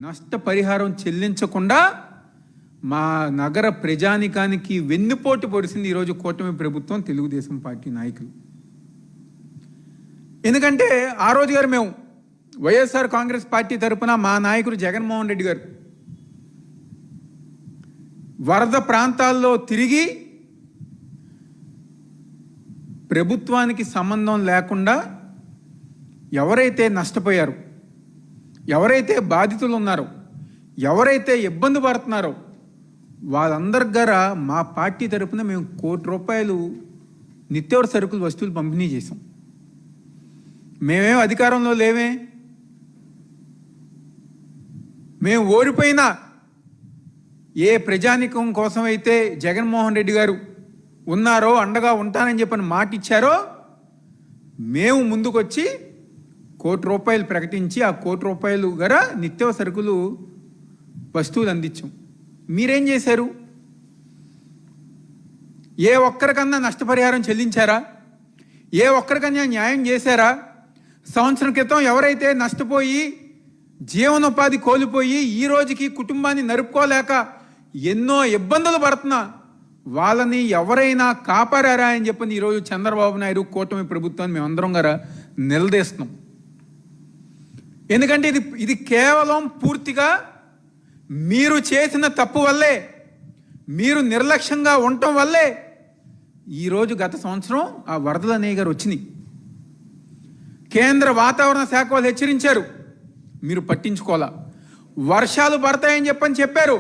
నష్టపరిహారం చెల్లించకుండా మా నగర ప్రజానికానికి వెన్నుపోటు పొడిసింది ఈరోజు కూటమి ప్రభుత్వం, తెలుగుదేశం పార్టీ నాయకులు. ఎందుకంటే ఆ రోజు గారు మేము వైఎస్ఆర్ కాంగ్రెస్ పార్టీ తరఫున మా నాయకుడు జగన్మోహన్ రెడ్డి గారు వరద ప్రాంతాల్లో తిరిగి ప్రభుత్వానికి సంబంధం లేకుండా ఎవరైతే నష్టపోయారో, ఎవరైతే బాధితులు ఉన్నారో, ఎవరైతే ఇబ్బంది పడుతున్నారో వాళ్ళందరి ద్వారా మా పార్టీ తరఫున మేము ₹1 నిత్యావసర సరుకులు వస్తువులు పంపిణీ చేసాం. మేమేం అధికారంలో లేవే, మేము ఓడిపోయినా ఏ ప్రజానికం కోసం అయితే జగన్మోహన్ రెడ్డి గారు ఉన్నారో, అండగా ఉంటానని చెప్పని మాట ఇచ్చారో, మేము ముందుకొచ్చి ₹1 ప్రకటించి ఆ ₹1 గల నిత్యావసర సరుకులు వస్తువులు అందించాం. మీరేం చేశారు? ఏ ఒక్కరికన్నా నష్టపరిహారం చెల్లించారా? ఏ ఒక్కరికన్నా న్యాయం చేశారా? సంవత్సరం క్రితం ఎవరైతే నష్టపోయి జీవనోపాధి కోల్పోయి ఈ రోజుకి కుటుంబాన్ని నరుపుకోలేక ఎన్నో ఇబ్బందులు పడుతున్నా వాళ్ళని ఎవరైనా కాపాడారా అని చెప్పని ఈరోజు చంద్రబాబు నాయుడు కూటమి ప్రభుత్వాన్ని మేమందరం గారా నిలదీస్తున్నాం. ఎందుకంటే ఇది కేవలం పూర్తిగా మీరు చేసిన తప్పు వల్లే, మీరు నిర్లక్ష్యంగా ఉండటం వల్లే ఈరోజు గత సంవత్సరం ఆ వరదలు అనేవి గారు వచ్చినాయి. కేంద్ర వాతావరణ శాఖ వాళ్ళు హెచ్చరించారు, మీరు పట్టించుకోవాలా. వర్షాలు పడతాయని చెప్పారు,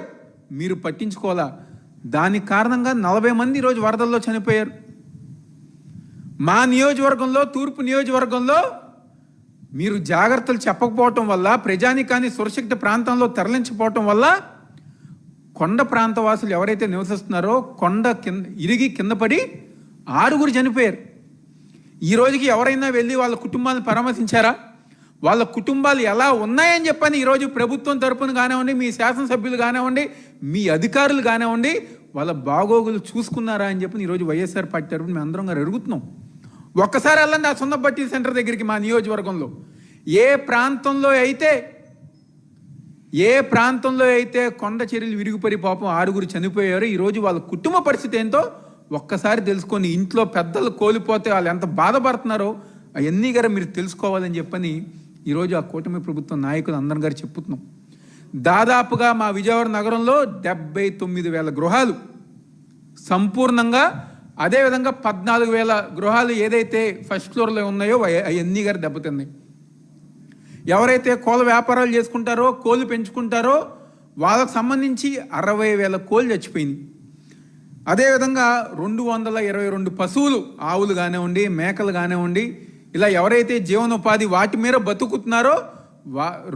మీరు పట్టించుకోవాలా. దానికి కారణంగా 40 మంది ఈరోజు వరదల్లో చనిపోయారు. మా నియోజకవర్గంలో, తూర్పు నియోజకవర్గంలో మీరు జాగ్రత్తలు చెప్పకపోవటం వల్ల, ప్రజానికాన్ని సురక్షిత ప్రాంతంలో తరలించకపోవటం వల్ల కొండ ప్రాంత వాసులు ఎవరైతే నివసిస్తున్నారో కొండ ఇరిగి కింద పడి 6 చనిపోయారు. ఈ రోజుకి ఎవరైనా వెళ్ళి వాళ్ళ కుటుంబాలను పరామర్శించారా? వాళ్ళ కుటుంబాలు ఎలా ఉన్నాయని చెప్పని ఈరోజు ప్రభుత్వం తరపున కానివ్వండి, మీ శాసనసభ్యులు కానివ్వండి, మీ అధికారులు కానివ్వండి, వాళ్ళ బాగోగులు చూసుకున్నారా అని చెప్పి ఈరోజు వైఎస్ఆర్ పార్టీ తరపున మేము అందరం గారు అడుగుతున్నాం. ఒక్కసారి వెళ్ళండి ఆ సున్నబట్టి సెంటర్ దగ్గరికి. మా నియోజకవర్గంలో ఏ ప్రాంతంలో అయితే కొండ చర్యలు విరిగిపడి పాపం 6 చనిపోయారో ఈరోజు వాళ్ళ కుటుంబ పరిస్థితి ఏంటో ఒక్కసారి తెలుసుకొని, ఇంట్లో పెద్దలు కోల్పోతే వాళ్ళు ఎంత బాధపడుతున్నారో అవన్నీ గారు మీరు తెలుసుకోవాలని చెప్పని ఈరోజు ఆ కూటమి ప్రభుత్వం నాయకులు అందరం గారు చెప్పుతున్నాం. దాదాపుగా మా విజయవాడ నగరంలో 79,000 గృహాలు సంపూర్ణంగా, అదేవిధంగా 14,000 గృహాలు ఏదైతే ఫస్ట్ ఫ్లోర్లో ఉన్నాయో అవన్నీ గారు దెబ్బతిన్నాయి. ఎవరైతే కోళ్ళ వ్యాపారాలు చేసుకుంటారో, కోళ్ళు పెంచుకుంటారో వాళ్ళకు సంబంధించి 60,000 కోళ్ళు చచ్చిపోయినాయి. అదేవిధంగా 222 పశువులు, ఆవులు కానివ్వండి, మేకలు కానివ్వండి, ఇలా ఎవరైతే జీవనోపాధి వాటి మీద బతుకుతున్నారో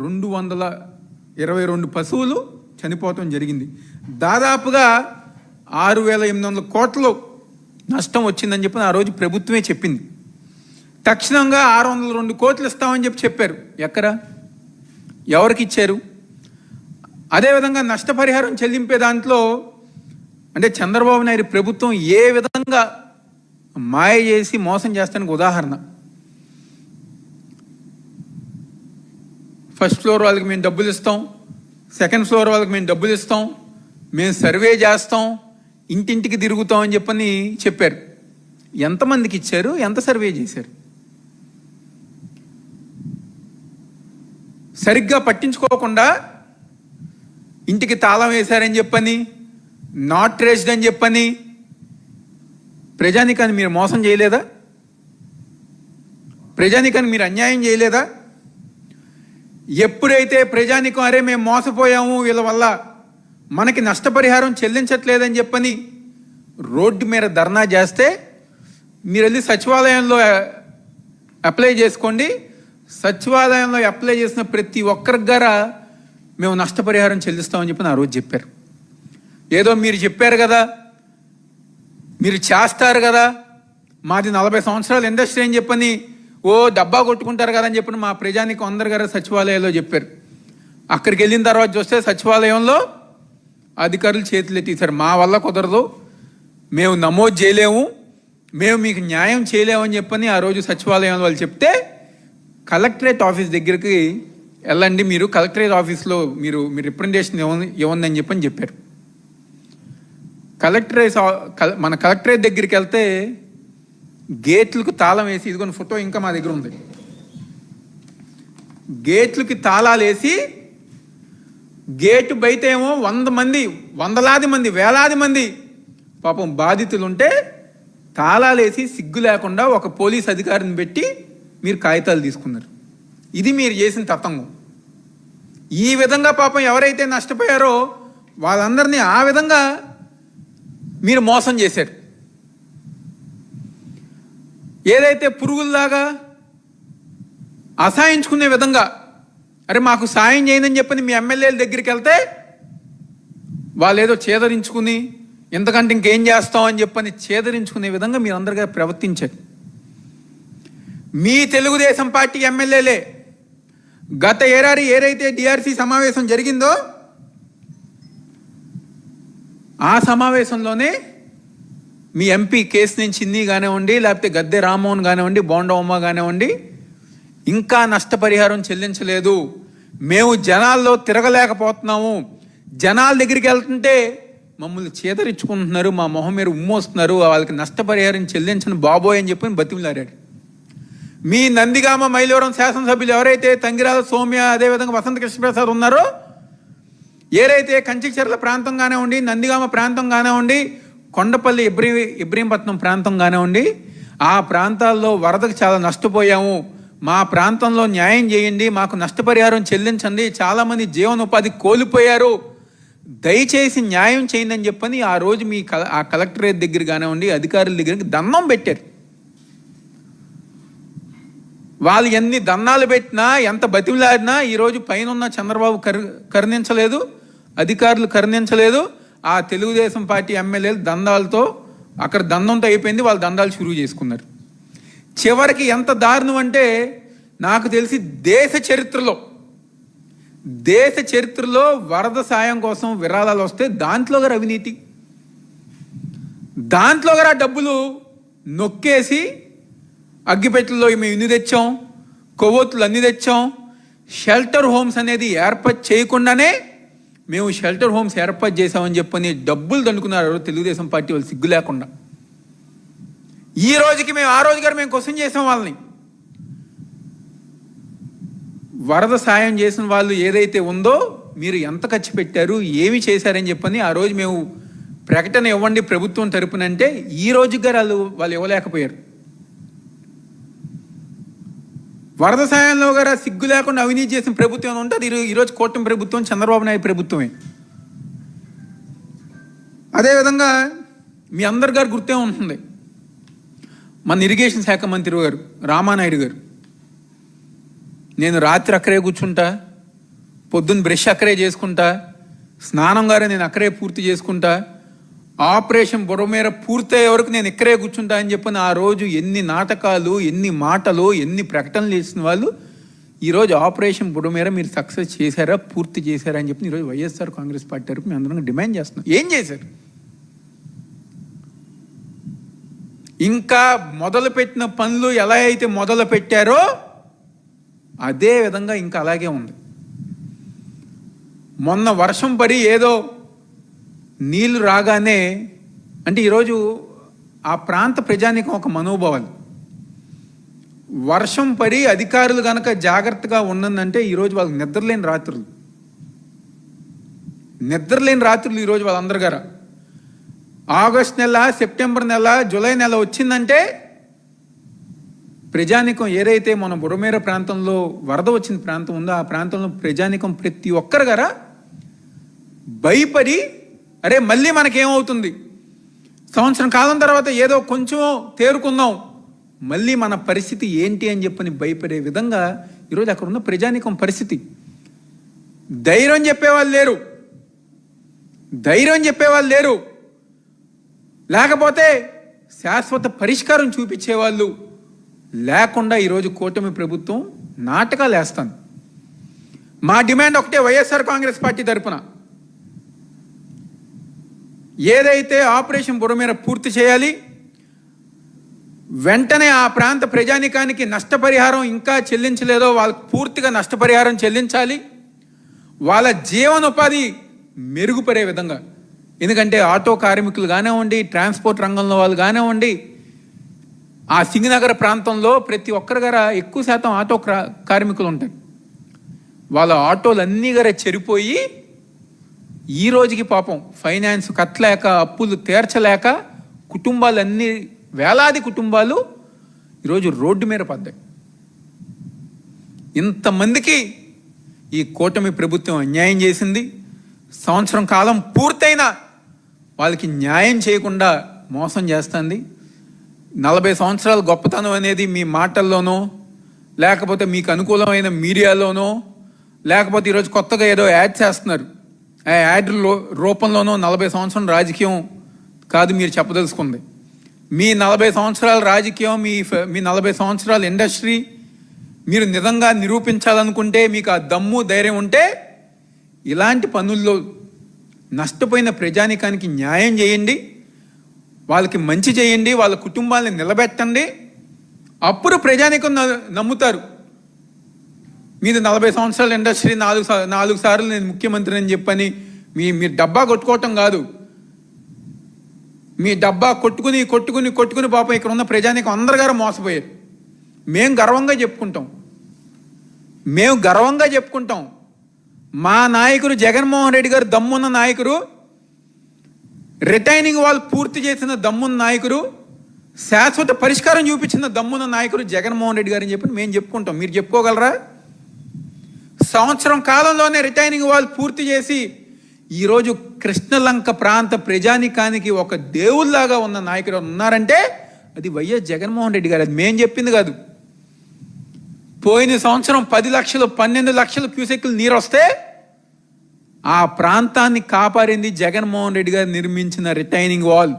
222 పశువులు చనిపోవటం జరిగింది. దాదాపుగా 6,800 కోట్లు నష్టం వచ్చిందని చెప్పి ఆ రోజు ప్రభుత్వమే చెప్పింది. తక్షణంగా 602 కోట్లు ఇస్తామని చెప్పారు. ఎక్కడ, ఎవరికి ఇచ్చారు? అదేవిధంగా నష్టపరిహారం చెల్లింపే దాంట్లో అంటే చంద్రబాబు నాయుడు ప్రభుత్వం ఏ విధంగా మాయ చేసి మోసం చేస్తానికి ఉదాహరణ, ఫస్ట్ ఫ్లోర్ వాళ్ళకి మేము డబ్బులు ఇస్తాం, సెకండ్ ఫ్లోర్ వాళ్ళకి మేము డబ్బులు ఇస్తాం, మేము సర్వే చేస్తాం, ఇంటింటికి తిరుగుతాం అని చెప్పని చెప్పారు. ఎంతమందికి ఇచ్చారు? ఎంత సర్వే చేశారు? సరిగ్గా పట్టించుకోకుండా ఇంటికి తాళం వేశారని చెప్పని, నాట్ రేస్డ్ అని చెప్పని ప్రజానికాన్ని మీరు మోసం చేయలేదా? ప్రజానికాన్ని మీరు అన్యాయం చేయలేదా? ఎప్పుడైతే ప్రజానికం అరే మేము మోసపోయాము, వీళ్ళ వల్ల మనకి నష్టపరిహారం చెల్లించట్లేదని చెప్పని రోడ్డు మీద ధర్నా చేస్తే మీరు వెళ్ళి సచివాలయంలో అప్లై చేసుకోండి. సచివాలయంలో అప్లై చేసిన ప్రతి ఒక్కరికి గారా మేము నష్టపరిహారం చెల్లిస్తామని చెప్పని ఆ రోజు చెప్పారు. ఏదో మీరు చెప్పారు కదా, మీరు చేస్తారు కదా, మాది 40 సంవత్సరాల ఇండస్ట్రీ అని చెప్పని డబ్బా కొట్టుకుంటారు కదా అని చెప్పని మా ప్రజానికం అందరు గారు సచివాలయంలో చెప్పారు. అక్కడికి వెళ్ళిన తర్వాత చూస్తే సచివాలయంలో అధికారులు చేతులు ఎత్తేసారు. మా వల్ల కుదరదు, మేము నమోదు చేయలేము, మేము మీకు న్యాయం చేయలేమని చెప్పని ఆ రోజు సచివాలయం వాళ్ళు చెప్తే కలెక్టరేట్ ఆఫీస్ దగ్గరికి వెళ్ళండి, మీరు కలెక్టరేట్ ఆఫీస్లో మీరు రిప్రజెంటేషన్ ఇవ్వండి చెప్పని చెప్పారు. మన కలెక్టరేట్ దగ్గరికి వెళ్తే గేట్లకు తాళం వేసి, ఇదిగోని ఫోటో ఇంకా మా దగ్గర ఉంది, గేట్లకి తాళాలు వేసి గేటు బయట ఏమో 100 మంది, వందలాది మంది, వేలాది మంది పాపం బాధితులుంటే తాళాలు వేసి సిగ్గు లేకుండా ఒక పోలీస్ అధికారిని పెట్టి మీరు కాగితాలు తీసుకున్నారు. ఇది మీరు చేసిన తతంగం. ఈ విధంగా పాపం ఎవరైతే నష్టపోయారో వాళ్ళందరినీ ఆ విధంగా మీరు మోసం చేశారు. ఏదైతే పురుగుల్లాగా అసహాయించుకునే విధంగా, అరే మాకు సాయం చేయందని చెప్పని మీ ఎమ్మెల్యేల దగ్గరికి వెళ్తే వాళ్ళు ఏదో చేదరించుకుని ఎంతకంటే ఇంకేం చేస్తామని చెప్పని చేదరించుకునే విధంగా మీరు అందరిగా ప్రవర్తించారు. మీ తెలుగుదేశం పార్టీ ఎమ్మెల్యేలే గత ఏదైతే డిఆర్సీ సమావేశం జరిగిందో ఆ సమావేశంలోనే మీ ఎంపీ కేసినేని చిన్ని కానివ్వండి, లేకపోతే గద్దె రామ్మోహన్ కానివ్వండి, బోండమ్మ కానివ్వండి, ఇంకా నష్టపరిహారం చెల్లించలేదు, మేము జనాల్లో తిరగలేకపోతున్నాము, జనాల దగ్గరికి వెళ్తుంటే మమ్మల్ని చేదరించుకుంటున్నారు, మా మొహం మీద ఉమ్మొస్తున్నారు, వాళ్ళకి నష్టపరిహారం చెల్లించని బాబోయ్ అని చెప్పి బతిమలాడాడు. మీ నందిగామ మైలవరం శాసనసభ్యులు ఎవరైతే తంగిరాల సౌమ్య, అదేవిధంగా వసంత కృష్ణప్రసాద్ ఉన్నారో, ఏదైతే కంచిచర్ల ప్రాంతం కానివ్వండి, నందిగామ ప్రాంతం కానివ్వండి, కొండపల్లి ఇబ్రహీంపట్నం ప్రాంతం కానివ్వండి, ఆ ప్రాంతాల్లో వరదకు చాలా నష్టపోయాము, మా ప్రాంతంలో న్యాయం చేయండి, మాకు నష్టపరిహారం చెల్లించండి, చాలామంది జీవనోపాధి కోల్పోయారు, దయచేసి న్యాయం చేయండి అని చెప్పని ఆ రోజు మీ ఆ కలెక్టరేట్ దగ్గర కానివ్వండి, అధికారుల దగ్గరికి దండం పెట్టారు. వాళ్ళు ఎన్ని దండాలు పెట్టినా, ఎంత బతిమలాడినా ఈరోజు పైన చంద్రబాబు కరుణించలేదు, అధికారులు కరుణించలేదు. ఆ తెలుగుదేశం పార్టీ ఎమ్మెల్యేలు దండాలతో అక్కడ దండంతో అయిపోయింది, వాళ్ళు దండాలు షురూ చేసుకున్నారు. చివరికి ఎంత దారుణం అంటే, నాకు తెలిసి దేశ చరిత్రలో వరద సాయం కోసం విరాళాలు వస్తే దాంట్లో గారు అవినీతి, దాంట్లో గారు డబ్బులు నొక్కేసి అగ్గిపెట్టెల్లో మేము ఇన్ని తెచ్చాం, కొవ్వొత్తులు అన్ని తెచ్చాం, షెల్టర్ హోమ్స్ అనేది ఏర్పాటు చేయకుండానే మేము షెల్టర్ హోమ్స్ ఏర్పాటు చేసామని చెప్పని డబ్బులు దండుకున్నారు తెలుగుదేశం పార్టీ వాళ్ళు సిగ్గు లేకుండా. ఈ రోజుకి మేము ఆ రోజు గారు మేము క్వశ్చన్ చేసాం వాళ్ళని. వరద సాయం చేసిన వాళ్ళు ఏదైతే ఉందో మీరు ఎంత ఖర్చు పెట్టారు, ఏమి చేశారని చెప్పని ఆ రోజు మేము ప్రకటన ఇవ్వండి ప్రభుత్వం తరపునంటే ఈ రోజు గారు వాళ్ళు ఇవ్వలేకపోయారు. వరద సాయంలో గారు సిగ్గు లేకుండా అవినీతి చేసిన ప్రభుత్వం ఉంటుంది ఈరోజు కూటమి ప్రభుత్వం, చంద్రబాబు నాయుడు ప్రభుత్వమే. అదేవిధంగా మీ అందరి గారు గుర్తే ఉంటుంది, మన ఇరిగేషన్ శాఖ మంత్రి గారు రామానాయుడు గారు, నేను రాత్రి అక్కడే కూర్చుంటా, పొద్దున్న బ్రష్ అక్కడే చేసుకుంటా, స్నానం గారే నేను అక్కడే పూర్తి చేసుకుంటా, ఆపరేషన్ బుర్రమేర పూర్తయ్యే వరకు నేను ఇక్కడే కూర్చుంటా అని చెప్పిన ఆ రోజు ఎన్ని నాటకాలు, ఎన్ని మాటలు, ఎన్ని ప్రకటనలు చేసిన వాళ్ళు ఈరోజు ఆపరేషన్ బుర్రమేర మీరు సక్సెస్ చేశారా, పూర్తి చేశారా అని చెప్పి ఈరోజు వైఎస్ఆర్ కాంగ్రెస్ పార్టీ తరపు మేము అందరం డిమాండ్ చేస్తున్నాం. ఏం చేశారు? ఇంకా మొదలుపెట్టిన పనులు ఎలా అయితే మొదలు పెట్టారో అదే విధంగా ఇంకా అలాగే ఉంది. మొన్న వర్షం పడి ఏదో నీళ్లు రాగానే, అంటే ఈరోజు ఆ ప్రాంత ప్రజానికం ఒక మనోభావాలు, వర్షం పడి అధికారులు కనుక జాగ్రత్తగా ఉన్నదంటే ఈరోజు వాళ్ళకి నిద్రలేని రాత్రులు ఈరోజు వాళ్ళందరి గారు ఆగస్ట్ నెల, సెప్టెంబర్ నెల, జూలై నెల వచ్చిందంటే ప్రజానికం ఏదైతే మన బుర్రమేర ప్రాంతంలో వరద వచ్చిన ప్రాంతం ఉందో ఆ ప్రాంతంలో ప్రజానికం ప్రతి ఒక్కరు గారా భయపడి, అరే మళ్ళీ మనకేమవుతుంది, సంవత్సరం కాలం తర్వాత ఏదో కొంచెం తేరుకుందాం, మళ్ళీ మన పరిస్థితి ఏంటి అని చెప్పని భయపడే విధంగా ఈరోజు అక్కడ ఉన్న ప్రజానికం పరిస్థితి. ధైర్యం చెప్పేవాళ్ళు లేరు, లేకపోతే శాశ్వత పరిష్కారం చూపించేవాళ్ళు లేకుండా ఈరోజు కూటమి ప్రభుత్వం నాటకాలు వేస్తాను. మా డిమాండ్ ఒకటే, వైఎస్ఆర్ కాంగ్రెస్ పార్టీ తరపున ఏదైతే ఆపరేషన్ బుర్రమేర పూర్తి చేయాలి, వెంటనే ఆ ప్రాంత ప్రజానికానికి నష్టపరిహారం ఇంకా చెల్లించలేదో వాళ్ళకు పూర్తిగా నష్టపరిహారం చెల్లించాలి. వాళ్ళ జీవనోపాధి మెరుగుపడే విధంగా, ఎందుకంటే ఆటో కార్మికులు కానివ్వండి, ట్రాన్స్పోర్ట్ రంగంలో వాళ్ళు కానివ్వండి, ఆ సింగనగర్ ప్రాంతంలో ప్రతి ఒక్కరి గార ఎక్కువ శాతం ఆటో కార్మికులు ఉంటారు. వాళ్ళ ఆటోలు అన్నీ గార చెరిపోయి ఈ రోజుకి పాపం ఫైనాన్స్ కట్టలేక, అప్పులు తీర్చలేక కుటుంబాలన్నీ, వేలాది కుటుంబాలు ఈరోజు రోడ్డు మీద పడ్డాయి. ఇంతమందికి ఈ కూటమి ప్రభుత్వం అన్యాయం చేసింది. సంవత్సరం కాలం పూర్తయినా వాళ్ళకి న్యాయం చేయకుండా మోసం చేస్తుంది. 40 సంవత్సరాల గొప్పతనం అనేది మీ మాటల్లోనో, లేకపోతే మీకు అనుకూలమైన మీడియాలోనో, లేకపోతే ఈరోజు కొత్తగా ఏదో యాడ్ చేస్తున్నారు, ఆ యాడ్ రూపంలోనో 40 సంవత్సరం రాజకీయం కాదు మీరు చెప్పదలుచుకుంది. మీ 40 సంవత్సరాల రాజకీయం, మీ 40 సంవత్సరాల ఇండస్ట్రీ మీరు నిజంగా నిరూపించాలనుకుంటే, మీకు ఆ దమ్ము ధైర్యం ఉంటే ఇలాంటి పనుల్లో నష్టపోయిన ప్రజానికానికి న్యాయం చేయండి, వాళ్ళకి మంచి చేయండి, వాళ్ళ కుటుంబాలను నిలబెట్టండి. అప్పుడు ప్రజానికం నమ్ముతారు. మీది 40 సంవత్సరాల ఇండస్ట్రీ, 4 సార్లు నేను ముఖ్యమంత్రి అని చెప్పని మీరు డబ్బా కొట్టుకోవటం కాదు. మీ డబ్బా కొట్టుకుని కొట్టుకుని కొట్టుకుని పాపం ఇక్కడ ఉన్న ప్రజానికం అందరి గారు మోసపోయారు. మేము గర్వంగా చెప్పుకుంటాం. మా నాయకుడు జగన్మోహన్ రెడ్డి గారు దమ్మున్న నాయకుడు, రిటైనింగ్ వాళ్ళు పూర్తి చేసిన దమ్మున్న నాయకుడు, శాశ్వత పరిష్కారం చూపించిన దమ్మున్న నాయకుడు జగన్మోహన్ రెడ్డి గారు అని చెప్పి మేము చెప్పుకుంటాం. మీరు చెప్పుకోగలరా? సంవత్సరం కాలంలోనే రిటైనింగ్ వాళ్ళు పూర్తి చేసి ఈరోజు కృష్ణలంక ప్రాంత ప్రజానికానికి ఒక దేవుళ్లాగా ఉన్న నాయకుడు ఉన్నారంటే అది వైఎస్ జగన్మోహన్ రెడ్డి గారు. అది మేం చెప్పింది కాదు. పోయిన సంవత్సరం 10 లక్షలు 12 లక్షల క్యూసెక్కులు నీరు వస్తే ఆ ప్రాంతాన్ని కాపాడింది జగన్మోహన్ రెడ్డి గారు నిర్మించిన రిటైనింగ్ వాల్.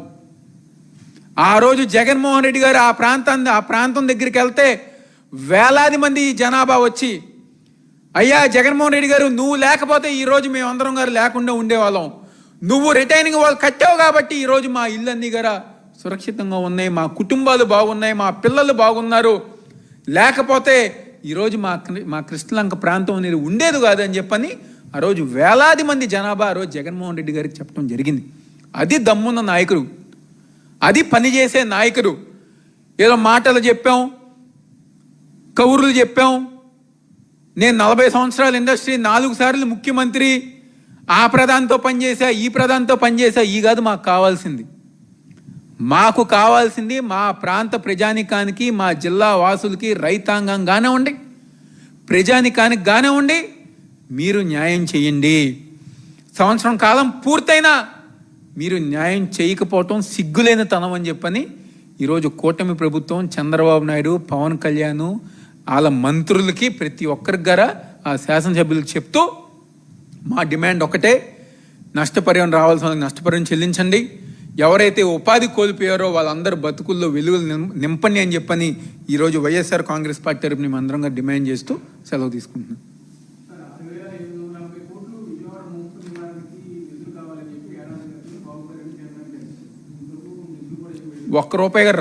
ఆ రోజు జగన్మోహన్ రెడ్డి గారు ఆ ప్రాంతం దగ్గరికి వెళ్తే వేలాది మంది జనాభా వచ్చి, అయ్యా జగన్మోహన్ రెడ్డి గారు, నువ్వు లేకపోతే ఈరోజు మేమందరం గారు లేకుండా ఉండేవాళ్ళం, నువ్వు రిటైనింగ్ వాల్ కట్టావు కాబట్టి ఈరోజు మా ఇళ్ళన్నీ గారా సురక్షితంగా ఉన్నాయి, మా కుటుంబాలు బాగున్నాయి, మా పిల్లలు బాగున్నారు, లేకపోతే ఈరోజు మా కృష్ణలంక ప్రాంతం అనేది ఉండేది కాదు అని చెప్పని ఆ రోజు వేలాది మంది జనాభా ఆ రోజు జగన్మోహన్ రెడ్డి గారికి చెప్పడం జరిగింది. అది దమ్మున్న నాయకుడు, అది పనిచేసే నాయకుడు. ఏదో మాటలు చెప్పాం, కౌరులు చెప్పాం, నేను 40 సంవత్సరాల ఇండస్ట్రీ, 4 సార్లు ముఖ్యమంత్రి, ఆ ప్రధానితో పనిచేసా, ఈ ప్రధానితో పనిచేసా, ఈ కాదు మాకు కావాల్సింది. మాకు కావాల్సింది మా ప్రాంత ప్రజానికానికి, మా జిల్లా వాసులకి, రైతాంగం కానివ్వండి, ప్రజానికానికి కానివ్వండి, మీరు న్యాయం చేయండి. సంవత్సరం కాలం పూర్తయినా మీరు న్యాయం చేయకపోవటం సిగ్గులేని తనం అని చెప్పని ఈరోజు కూటమి ప్రభుత్వం, చంద్రబాబు నాయుడు, పవన్ కళ్యాణ్, వాళ్ళ మంత్రులకి, ప్రతి ఒక్కరికి గారా ఆ శాసనసభ్యులకు చెప్తూ మా డిమాండ్ ఒకటే, నష్టపరిహారం రావాల్సిన నష్టపరిహారం చెల్లించండి. ఎవరైతే ఉపాధి కోల్పోయారో వాళ్ళందరూ బతుకుల్లో వెలుగులు నింపండి అని చెప్పని ఈరోజు వైఎస్ఆర్ కాంగ్రెస్ పార్టీ తరపున మేము అందరంగా డిమాండ్ చేస్తూ సెలవు తీసుకుంటున్నాం. ఒక్క రూపాయి గారు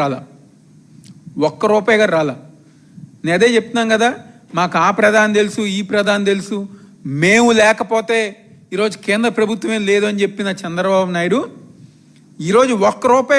రాలా. నేను అదే చెప్తున్నాం కదా, మాకు ఆ ప్రధాని తెలుసు, ఈ ప్రధాని తెలుసు, మేము లేకపోతే ఈరోజు కేంద్ర ప్రభుత్వం లేదు అని చెప్పిన చంద్రబాబు నాయుడు ఈరోజు ఒక్క రూపాయి